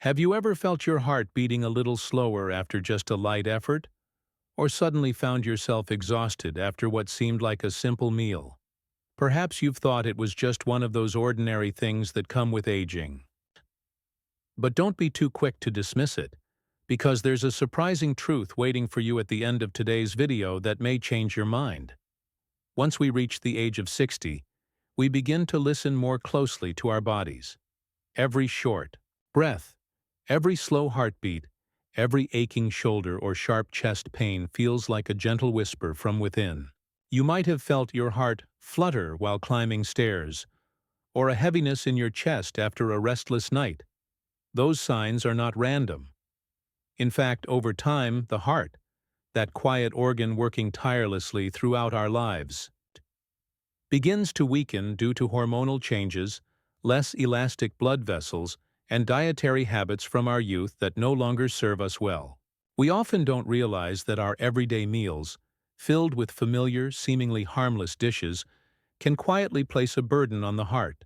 Have you ever felt your heart beating a little slower after just a light effort? Or suddenly found yourself exhausted after what seemed like a simple meal? Perhaps you've thought it was just one of those ordinary things that come with aging. But don't be too quick to dismiss it, because there's a surprising truth waiting for you at the end of today's video that may change your mind. Once we reach the age of 60, we begin to listen more closely to our bodies. Every short breath, every slow heartbeat, every aching shoulder or sharp chest pain feels like a gentle whisper from within. You might have felt your heart flutter while climbing stairs, or a heaviness in your chest after a restless night. Those signs are not random. In fact, over time, the heart, that quiet organ working tirelessly throughout our lives, begins to weaken due to hormonal changes, less elastic blood vessels, and dietary habits from our youth that no longer serve us well. We often don't realize that our everyday meals, filled with familiar, seemingly harmless dishes, can quietly place a burden on the heart.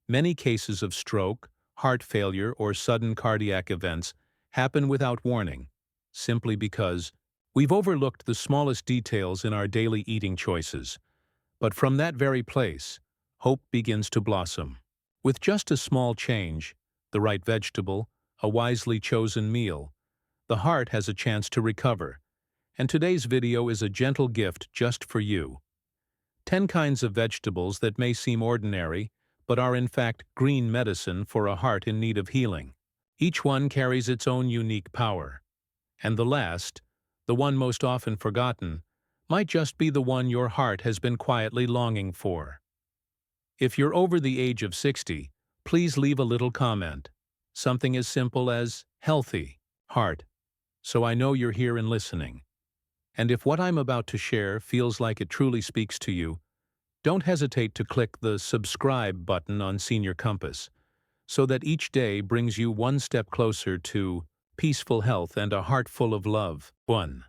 Many cases of stroke, heart failure, or sudden cardiac events happen without warning, simply because we've overlooked the smallest details in our daily eating choices. But from that very place, hope begins to blossom. With just a small change, the right vegetable, a wisely chosen meal, the heart has a chance to recover. And today's video is a gentle gift just for you. 10 kinds of vegetables that may seem ordinary, but are in fact green medicine for a heart in need of healing. Each one carries its own unique power. And the last, the one most often forgotten, might just be the one your heart has been quietly longing for. If you're over the age of 60, please leave a little comment. Something as simple as healthy, heart, so I know you're here and listening. And if what I'm about to share feels like it truly speaks to you, don't hesitate to click the subscribe button on Senior Compass, so that each day brings you one step closer to peaceful health and a heart full of love. 1.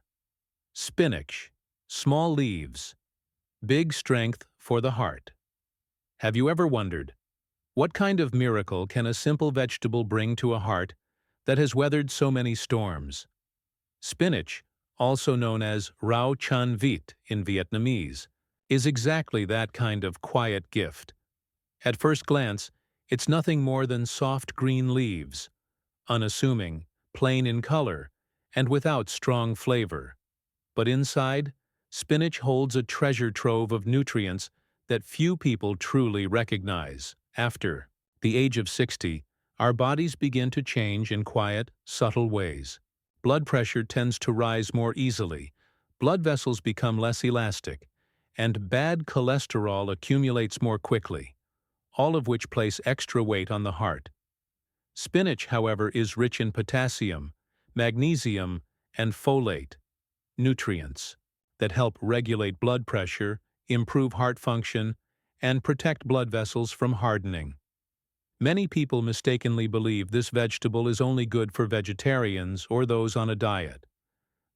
Spinach. Small leaves. Big strength for the heart. Have you ever wondered, what kind of miracle can a simple vegetable bring to a heart that has weathered so many storms? Spinach, also known as rau chan vit in Vietnamese, is exactly that kind of quiet gift. At first glance, it's nothing more than soft green leaves, unassuming, plain in color, and without strong flavor. But inside, spinach holds a treasure trove of nutrients that few people truly recognize. After the age of 60, our bodies begin to change in quiet, subtle ways. Blood pressure tends to rise more easily, blood vessels become less elastic, and bad cholesterol accumulates more quickly, all of which place extra weight on the heart. Spinach, however, is rich in potassium, magnesium, and folate, nutrients that help regulate blood pressure, improve heart function, and protect blood vessels from hardening. Many people mistakenly believe this vegetable is only good for vegetarians or those on a diet.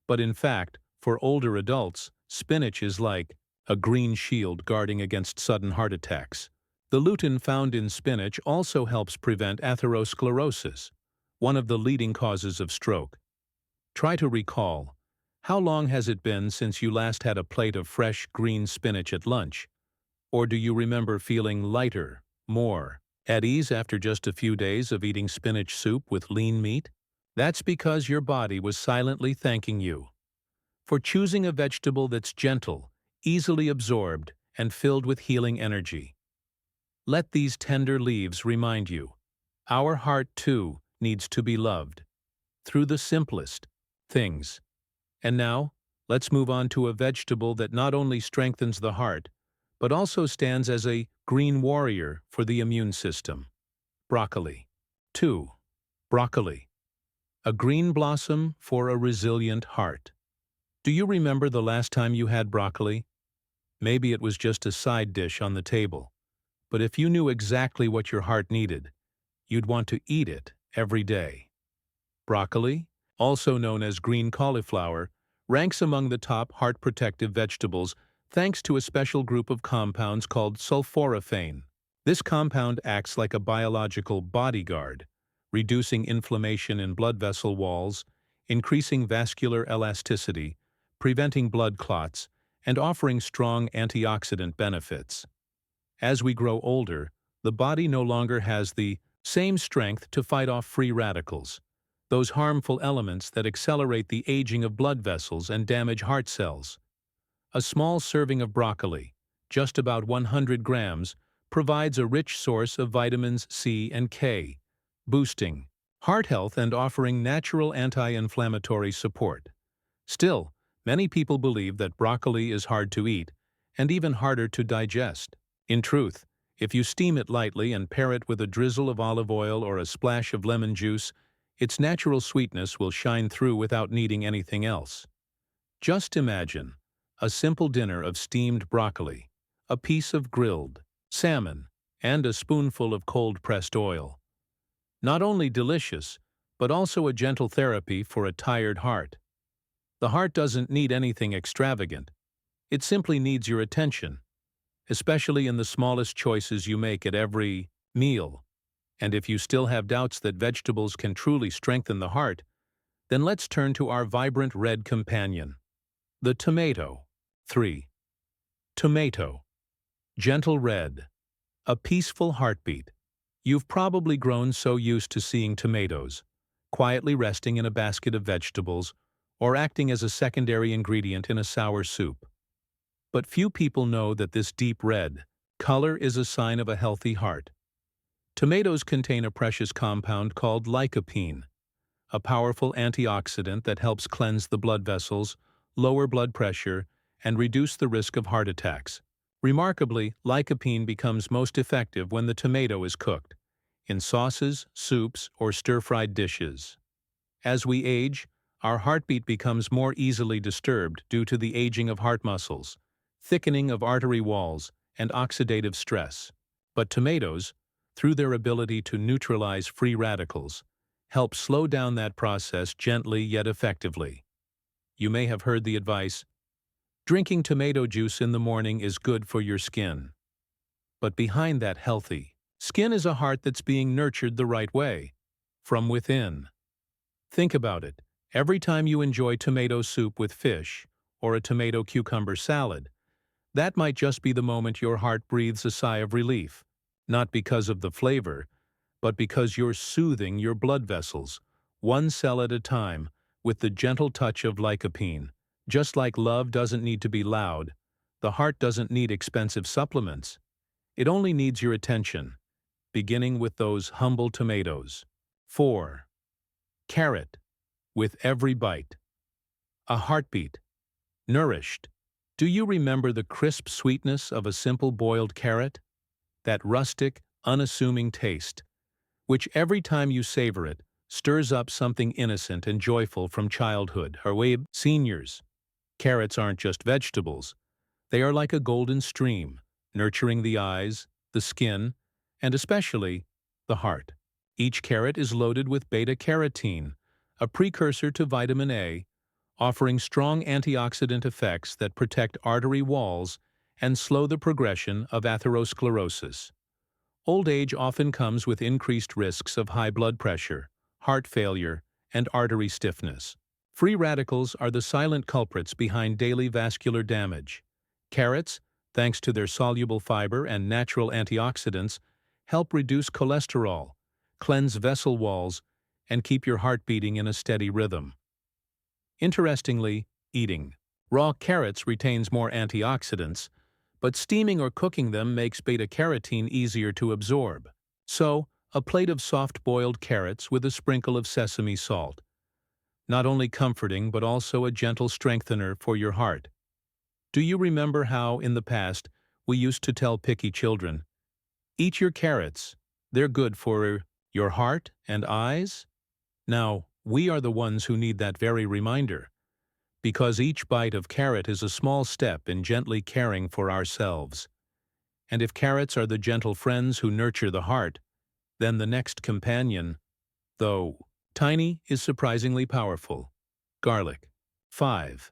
But in fact, for older adults, spinach is like a green shield guarding against sudden heart attacks. The lutein found in spinach also helps prevent atherosclerosis, one of the leading causes of stroke. Try to recall, how long has it been since you last had a plate of fresh green spinach at lunch? Or do you remember feeling lighter, more at ease after just a few days of eating spinach soup with lean meat? That's because your body was silently thanking you for choosing a vegetable that's gentle, easily absorbed, and filled with healing energy. Let these tender leaves remind you, our heart too needs to be loved through the simplest things. And now, let's move on to a vegetable that not only strengthens the heart, but also stands as a green warrior for the immune system. Broccoli. 2. Broccoli. A green blossom for a resilient heart. Do you remember the last time you had broccoli? Maybe it was just a side dish on the table. But if you knew exactly what your heart needed, you'd want to eat it every day. Broccoli, also known as green cauliflower, ranks among the top heart-protective vegetables thanks to a special group of compounds called sulforaphane. This compound acts like a biological bodyguard, reducing inflammation in blood vessel walls, increasing vascular elasticity, preventing blood clots, and offering strong antioxidant benefits. As we grow older, the body no longer has the same strength to fight off free radicals, those harmful elements that accelerate the aging of blood vessels and damage heart cells. A small serving of broccoli, just about 100 grams, provides a rich source of vitamins C and K, boosting heart health and offering natural anti-inflammatory support. Still, many people believe that broccoli is hard to eat and even harder to digest. In truth, if you steam it lightly and pair it with a drizzle of olive oil or a splash of lemon juice, its natural sweetness will shine through without needing anything else. Just imagine a simple dinner of steamed broccoli, a piece of grilled salmon, and a spoonful of cold-pressed oil. Not only delicious, but also a gentle therapy for a tired heart. The heart doesn't need anything extravagant. It simply needs your attention, especially in the smallest choices you make at every meal. And if you still have doubts that vegetables can truly strengthen the heart, then let's turn to our vibrant red companion, the tomato. 3. Tomato. Gentle red. A peaceful heartbeat. You've probably grown so used to seeing tomatoes, quietly resting in a basket of vegetables, or acting as a secondary ingredient in a sour soup. But few people know that this deep red color is a sign of a healthy heart. Tomatoes contain a precious compound called lycopene, a powerful antioxidant that helps cleanse the blood vessels, lower blood pressure, and reduce the risk of heart attacks. Remarkably, lycopene becomes most effective when the tomato is cooked, in sauces, soups, or stir-fried dishes. As we age, our heartbeat becomes more easily disturbed due to the aging of heart muscles, thickening of artery walls, and oxidative stress. But tomatoes, through their ability to neutralize free radicals, help slow down that process gently yet effectively. You may have heard the advice, drinking tomato juice in the morning is good for your skin. But behind that healthy skin is a heart that's being nurtured the right way, from within. Think about it. Every time you enjoy tomato soup with fish, or a tomato cucumber salad, that might just be the moment your heart breathes a sigh of relief, not because of the flavor, but because you're soothing your blood vessels, one cell at a time, with the gentle touch of lycopene. Just like love doesn't need to be loud, the heart doesn't need expensive supplements. It only needs your attention, beginning with those humble tomatoes. 4. Carrot. With every bite. A heartbeat. Nourished. Do you remember the crisp sweetness of a simple boiled carrot? That rustic, unassuming taste, which every time you savor it, stirs up something innocent and joyful from childhood. Seniors. Carrots aren't just vegetables. They are like a golden stream, nurturing the eyes, the skin, and especially the heart. Each carrot is loaded with beta-carotene, a precursor to vitamin A, offering strong antioxidant effects that protect artery walls and slow the progression of atherosclerosis. Old age often comes with increased risks of high blood pressure, heart failure, and artery stiffness. Free radicals are the silent culprits behind daily vascular damage. Carrots, thanks to their soluble fiber and natural antioxidants, help reduce cholesterol, cleanse vessel walls, and keep your heart beating in a steady rhythm. Interestingly, eating raw carrots retains more antioxidants, but steaming or cooking them makes beta-carotene easier to absorb. So, a plate of soft-boiled carrots with a sprinkle of sesame salt. Not only comforting but also a gentle strengthener for your heart. Do you remember how, in the past, we used to tell picky children, "Eat your carrots, they're good for your heart and eyes"? Now, we are the ones who need that very reminder, because each bite of carrot is a small step in gently caring for ourselves. And if carrots are the gentle friends who nurture the heart, then the next companion, though tiny, is surprisingly powerful. Garlic. 5.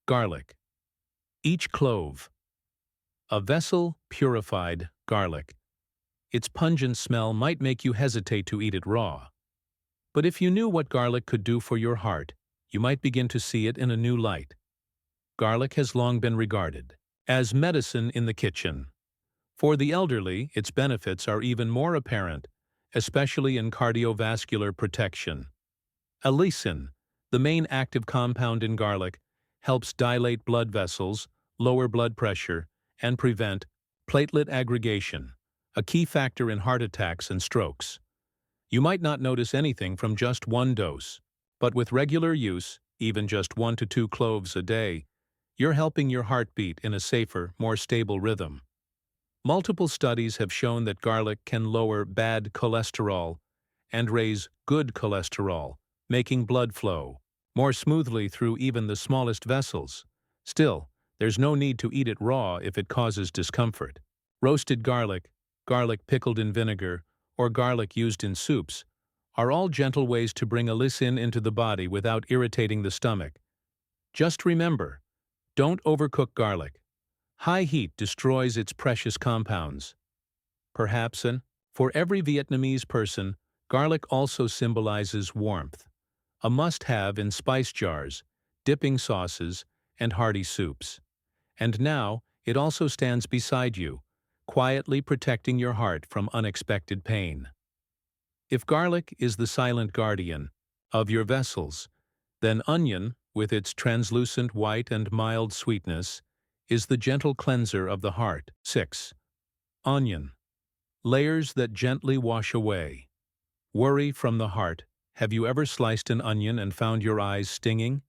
Garlic. Each clove. A vessel purified garlic. Its pungent smell might make you hesitate to eat it raw. But if you knew what garlic could do for your heart, you might begin to see it in a new light. Garlic has long been regarded as medicine in the kitchen. For the elderly, its benefits are even more apparent, especially in cardiovascular protection. Allicin, the main active compound in garlic, helps dilate blood vessels, lower blood pressure, and prevent platelet aggregation, a key factor in heart attacks and strokes. You might not notice anything from just one dose, but with regular use, even just 1 to 2 cloves a day, you're helping your heart beat in a safer, more stable rhythm. Multiple studies have shown that garlic can lower bad cholesterol and raise good cholesterol, making blood flow more smoothly through even the smallest vessels. Still, there's no need to eat it raw if it causes discomfort. Roasted garlic, garlic pickled in vinegar, or garlic used in soups are all gentle ways to bring allicin into the body without irritating the stomach. Just remember, don't overcook garlic. High heat destroys its precious compounds. Perhaps, for every Vietnamese person, garlic also symbolizes warmth, a must-have in spice jars, dipping sauces, and hearty soups. And now, it also stands beside you, quietly protecting your heart from unexpected pain. If garlic is the silent guardian of your vessels, then onion, with its translucent white and mild sweetness, is the gentle cleanser of the heart. 6. Onion. Layers that gently wash away worry from the heart. Have you ever sliced an onion and found your eyes stinging?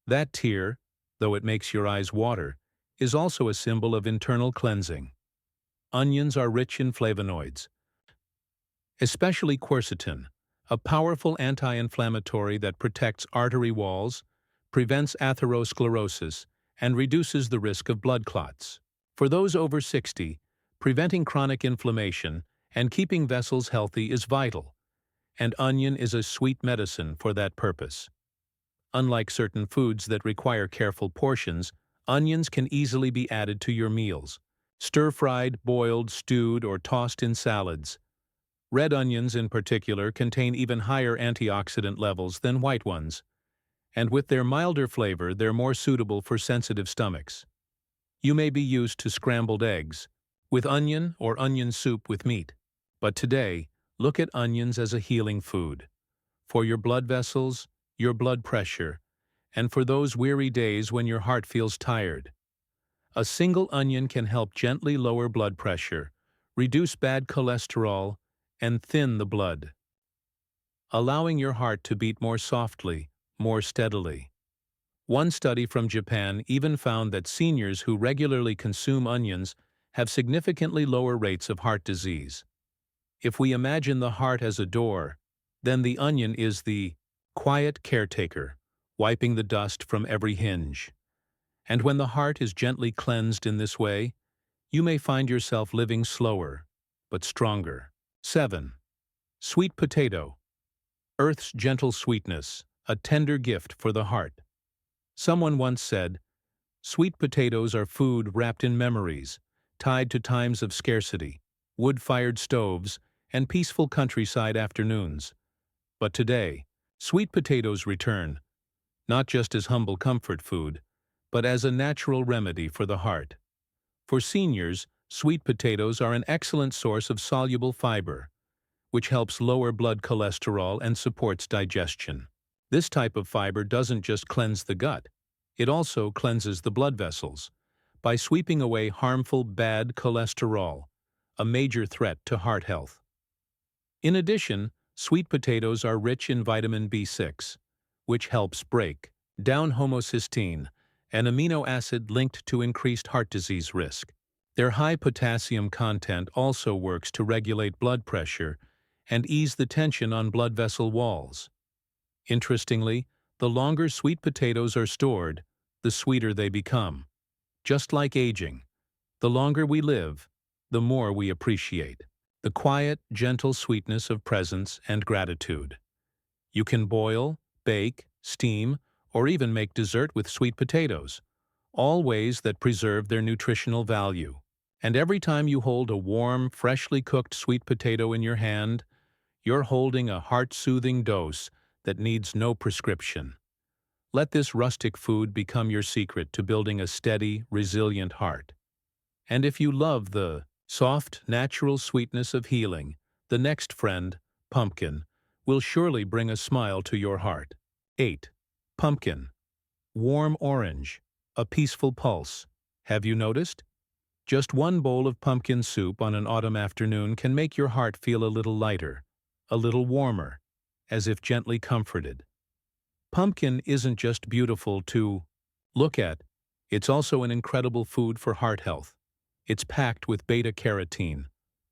That tear, though it makes your eyes water, is also a symbol of internal cleansing. Onions are rich in flavonoids, especially quercetin, a powerful anti-inflammatory that protects artery walls, prevents atherosclerosis, and reduces the risk of blood clots. For those over 60, preventing chronic inflammation and keeping vessels healthy is vital, and onion is a sweet medicine for that purpose. Unlike certain foods that require careful portions, onions can easily be added to your meals, stir-fried, boiled, stewed, or tossed in salads. Red onions in particular contain even higher antioxidant levels than white ones, and with their milder flavor, they're more suitable for sensitive stomachs. You may be used to scrambled eggs with onion or onion soup with meat, but today, look at onions as a healing food. For your blood vessels, your blood pressure, and for those weary days when your heart feels tired. A single onion can help gently lower blood pressure, reduce bad cholesterol, and thin the blood, allowing your heart to beat more softly, more steadily. One study from Japan even found that seniors who regularly consume onions have significantly lower rates of heart disease. If we imagine the heart as a door, then the onion is the quiet caretaker, wiping the dust from every hinge. And when the heart is gently cleansed in this way, you may find yourself living slower, but stronger. 7. Sweet potato. Earth's gentle sweetness, a tender gift for the heart. Someone once said, "Sweet potatoes are food wrapped in memories, tied to times of scarcity, wood-fired stoves, and peaceful countryside afternoons." But today, sweet potatoes return, not just as humble comfort food, but as a natural remedy for the heart. For seniors, sweet potatoes are an excellent source of soluble fiber, which helps lower blood cholesterol and supports digestion. This type of fiber doesn't just cleanse the gut, it also cleanses the blood vessels by sweeping away harmful bad cholesterol, a major threat to heart health. In addition, sweet potatoes are rich in vitamin B6, which helps break down homocysteine, an amino acid linked to increased heart disease risk. Their high potassium content also works to regulate blood pressure and ease the tension on blood vessel walls. Interestingly, the longer sweet potatoes are stored, the sweeter they become. Just like aging, the longer we live, the more we appreciate the quiet, gentle sweetness of presence and gratitude. You can boil, bake, steam, or even make dessert with sweet potatoes, all ways that preserve their nutritional value. And every time you hold a warm, freshly cooked sweet potato in your hand, You're holding a heart-soothing dose that needs no prescription. Let this rustic food become your secret to building a steady, resilient heart. And if you love the soft, natural sweetness of healing, the next friend, pumpkin, will surely bring a smile to your heart. 8. Pumpkin. Warm orange. A peaceful pulse. Have you noticed? Just one bowl of pumpkin soup on an autumn afternoon can make your heart feel a little lighter, a little warmer, as if gently comforted. Pumpkin isn't just beautiful to look at, it's also an incredible food for heart health. It's packed with beta-carotene,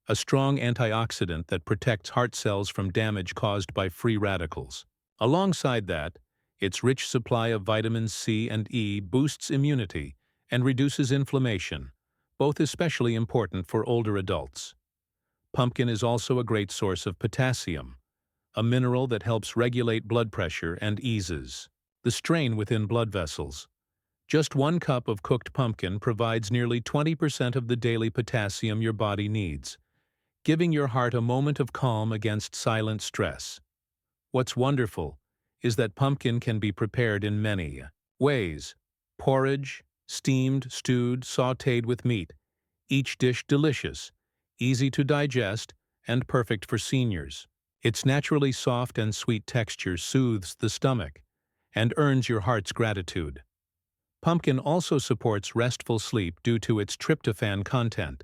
a strong antioxidant that protects heart cells from damage caused by free radicals. Alongside that, its rich supply of vitamins C and E boosts immunity and reduces inflammation, both especially important for older adults. Pumpkin is also a great source of potassium, a mineral that helps regulate blood pressure and eases the strain within blood vessels. Just 1 cup of cooked pumpkin provides nearly 20% of the daily potassium your body needs, giving your heart a moment of calm against silent stress. What's wonderful is that pumpkin can be prepared in many ways: porridge, steamed, stewed, sautéed with meat, each dish delicious, easy to digest, and perfect for seniors. Its naturally soft and sweet texture soothes the stomach and earns your heart's gratitude. Pumpkin also supports restful sleep due to its tryptophan content,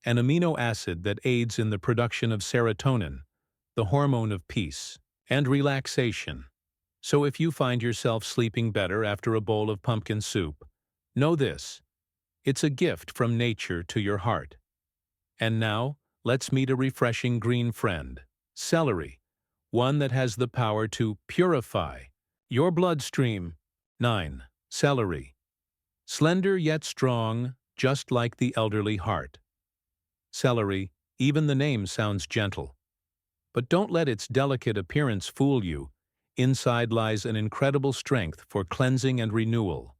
an amino acid that aids in the production of serotonin, the hormone of peace and relaxation. So if you find yourself sleeping better after a bowl of pumpkin soup, know this: it's a gift from nature to your heart. And now, let's meet a refreshing green friend, celery, one that has the power to purify your bloodstream. 9. Celery. Slender yet strong, just like the elderly heart. Celery, even the name sounds gentle. But don't let its delicate appearance fool you. Inside lies an incredible strength for cleansing and renewal.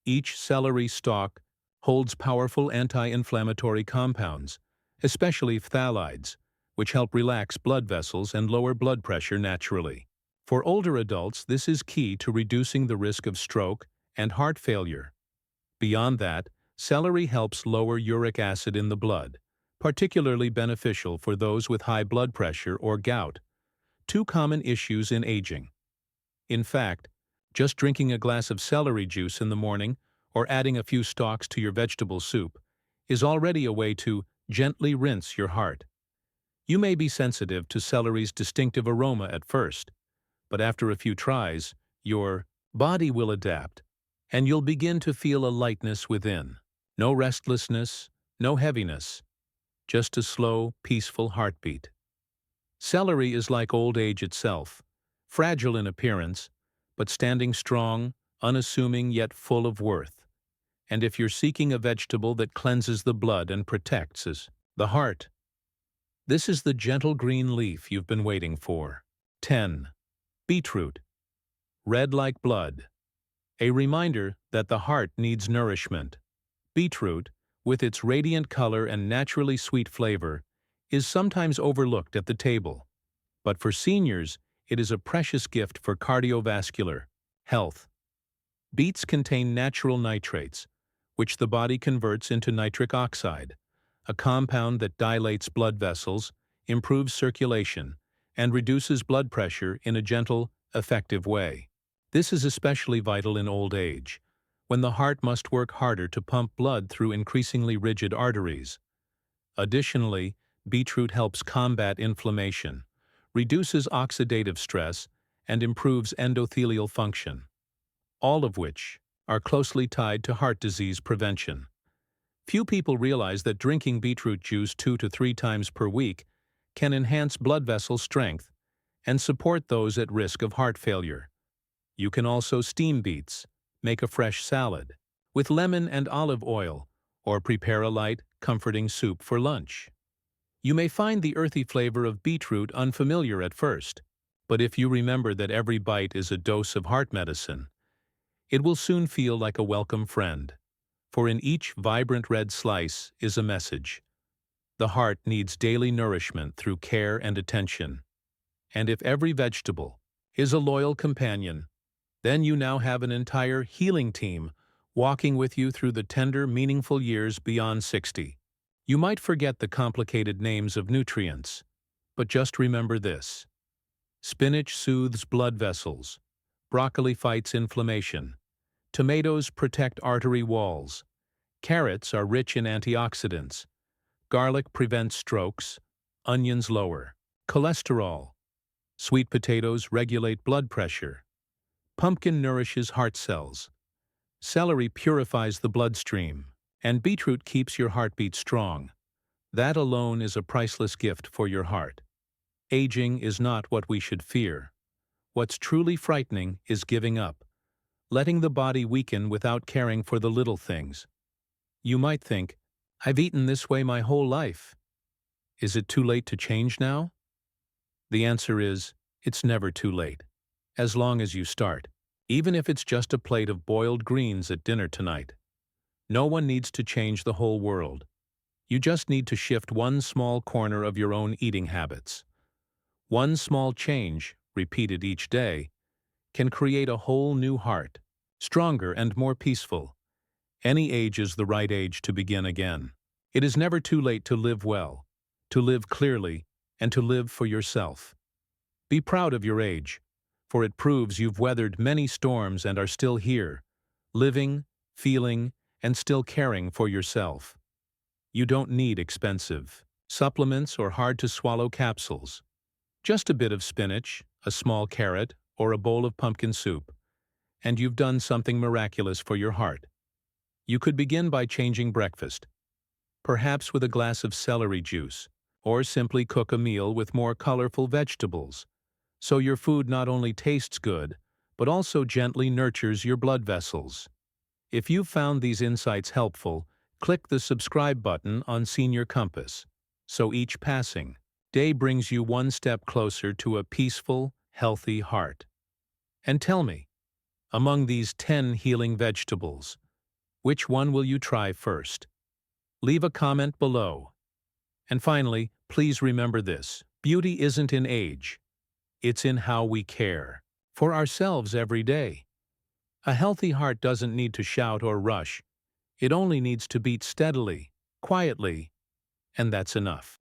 Each celery stalk holds powerful anti-inflammatory compounds, especially phthalides, which help relax blood vessels and lower blood pressure naturally. For older adults, this is key to reducing the risk of stroke and heart failure. Beyond that, celery helps lower uric acid in the blood, particularly beneficial for those with high blood pressure or gout, 2 common issues in aging. In fact, just drinking a glass of celery juice in the morning or adding a few stalks to your vegetable soup is already a way to gently rinse your heart. You may be sensitive to celery's distinctive aroma at first, but after a few tries, your body will adapt, and you'll begin to feel a lightness within. No restlessness, no heaviness, just a slow, peaceful heartbeat. Celery is like old age itself, fragile in appearance, but standing strong, unassuming yet full of worth. And if you're seeking a vegetable that cleanses the blood and protects the heart, this is the gentle green leaf you've been waiting for. 10. Beetroot. Red like blood. A reminder that the heart needs nourishment. Beetroot, with its radiant color and naturally sweet flavor, is sometimes overlooked at the table. But for seniors, it is a precious gift for cardiovascular health. Beets contain natural nitrates, which the body converts into nitric oxide, a compound that dilates blood vessels, improves circulation, and reduces blood pressure in a gentle, effective way. This is especially vital in old age, when the heart must work harder to pump blood through increasingly rigid arteries. Additionally, beetroot helps combat inflammation, reduces oxidative stress, and improves endothelial function, all of which are closely tied to heart disease prevention. Few people realize that drinking beetroot juice 2 to 3 times per week can enhance blood vessel strength and support those at risk of heart failure. You can also steam beets, make a fresh salad with lemon and olive oil, or prepare a light, comforting soup for lunch. You may find the earthy flavor of beetroot unfamiliar at first, but if you remember that every bite is a dose of heart medicine, it will soon feel like a welcome friend. For in each vibrant red slice is a message. The heart needs daily nourishment through care and attention. And if every vegetable is a loyal companion, then you now have an entire healing team walking with you through the tender, meaningful years beyond 60. You might forget the complicated names of nutrients, but just remember this. Spinach soothes blood vessels, broccoli fights inflammation, tomatoes protect artery walls, carrots are rich in antioxidants, garlic prevents strokes, onions lower cholesterol, sweet potatoes regulate blood pressure, pumpkin nourishes heart cells, celery purifies the bloodstream, and beetroot keeps your heartbeat strong. That alone is a priceless gift for your heart. Aging is not what we should fear. What's truly frightening is giving up, letting the body weaken without caring for the little things. You might think, I've eaten this way my whole life. Is it too late to change now? The answer is, it's never too late, as long as you start. Even if it's just a plate of boiled greens at dinner tonight. No one needs to change the whole world. You just need to shift one small corner of your own eating habits. One small change, repeated each day, can create a whole new heart, stronger and more peaceful. Any age is the right age to begin again. It is never too late to live well, to live clearly, and to live for yourself. Be proud of your age, for it proves you've weathered many storms and are still here, living, feeling, and still caring for yourself. You don't need expensive supplements or hard-to-swallow capsules. Just a bit of spinach, a small carrot, or a bowl of pumpkin soup, and you've done something miraculous for your heart. You could begin by changing breakfast, perhaps with a glass of celery juice, or simply cook a meal with more colorful vegetables, so your food not only tastes good, but also gently nurtures your blood vessels. If you've found these insights helpful, click the subscribe button on Senior Compass, so each passing day brings you one step closer to a peaceful, healthy heart. And tell me, among these 10 healing vegetables, which one will you try first? Leave a comment below. And finally, please remember this: beauty isn't in age. It's in how we care for ourselves every day. A healthy heart doesn't need to shout or rush. It only needs to beat steadily, quietly, and that's enough.